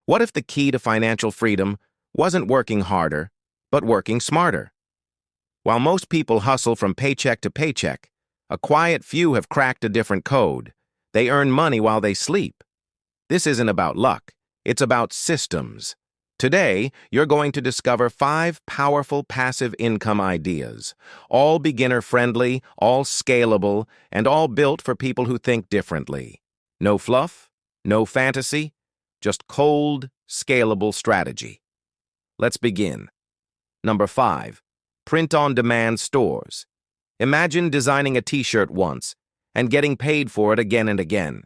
What if the key to financial freedom wasn't working harder, but working smarter? While most people hustle from paycheck to paycheck, a quiet few have cracked a different code. They earn money while they sleep. This isn't about luck. It's about systems. Today, you're going to discover 5 powerful passive income ideas, all beginner-friendly, all scalable, and all built for people who think differently. No fluff, no fantasy, just cold, scalable strategy. Let's begin. Number 5. Print-on-demand stores. Imagine designing a t-shirt once and getting paid for it again and again.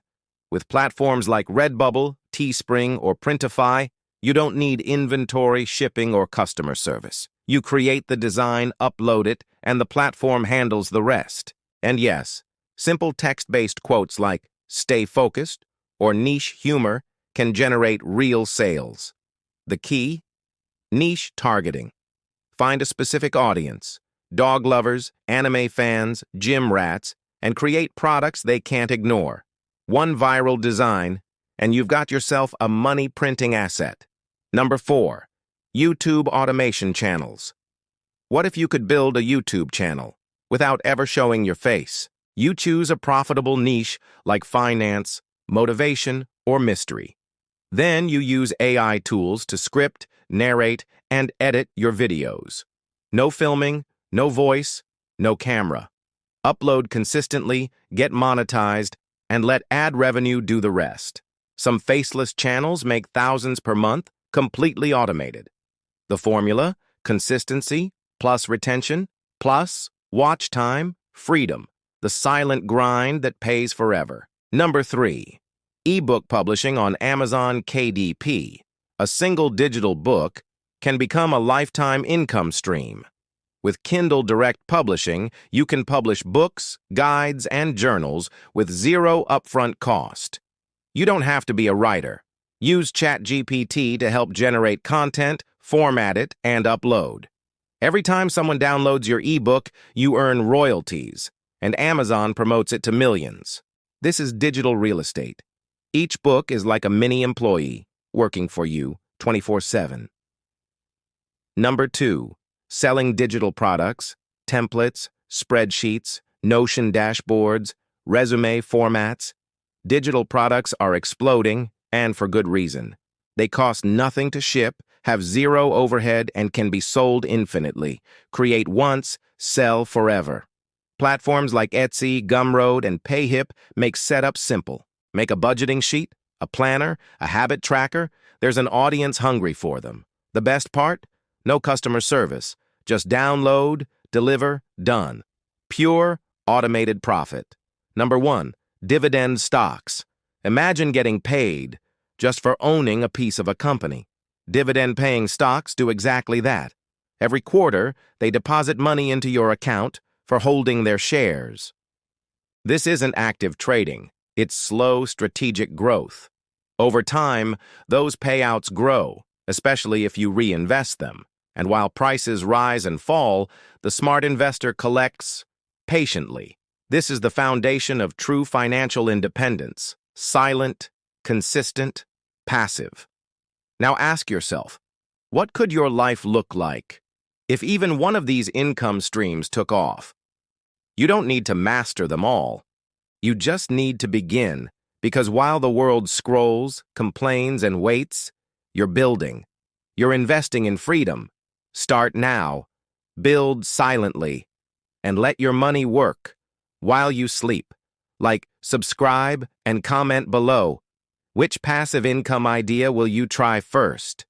With platforms like Redbubble, Teespring, or Printify, you don't need inventory, shipping, or customer service. You create the design, upload it, and the platform handles the rest. And yes, simple text-based quotes like "stay focused" or "niche humor" can generate real sales. The key? Niche targeting. Find a specific audience, dog lovers, anime fans, gym rats, and create products they can't ignore. One viral design, and you've got yourself a money-printing asset. Number 4. YouTube automation channels. What if you could build a YouTube channel without ever showing your face? You choose a profitable niche like finance, motivation, or mystery. Then you use AI tools to script, narrate, and edit your videos. No filming, no voice, no camera. Upload consistently, get monetized, and let ad revenue do the rest. Some faceless channels make thousands per month, completely automated. The formula: consistency plus retention plus watch time, freedom, the silent grind that pays forever. Number 3. Ebook publishing on Amazon KDP. A single digital book can become a lifetime income stream. With Kindle Direct Publishing, you can publish books, guides, and journals with zero upfront cost. You don't have to be a writer. Use ChatGPT to help generate content, format it, and upload. Every time someone downloads your ebook, you earn royalties, and Amazon promotes it to millions. This is digital real estate. Each book is like a mini employee, working for you 24/7. Number 2. Selling digital products, templates, spreadsheets, Notion dashboards, resume formats. Digital products are exploding, and for good reason. They cost nothing to ship, have zero overhead, and can be sold infinitely. Create once, sell forever. Platforms like Etsy, Gumroad, and Payhip make setup simple. Make a budgeting sheet, a planner, a habit tracker. There's an audience hungry for them. The best part? No customer service. Just download, deliver, done. Pure, automated profit. Number 1. Dividend stocks. Imagine getting paid just for owning a piece of a company. Dividend-paying stocks do exactly that. Every quarter, they deposit money into your account for holding their shares. This isn't active trading. It's slow, strategic growth. Over time, those payouts grow, especially if you reinvest them. And while prices rise and fall, the smart investor collects patiently. This is the foundation of true financial independence: silent, consistent, passive. Now ask yourself, what could your life look like if even one of these income streams took off? You don't need to master them all. You just need to begin, because while the world scrolls, complains, and waits, you're building. You're investing in freedom. Start now. Build silently. And let your money work while you sleep. Like, subscribe, and comment below. Which passive income idea will you try first?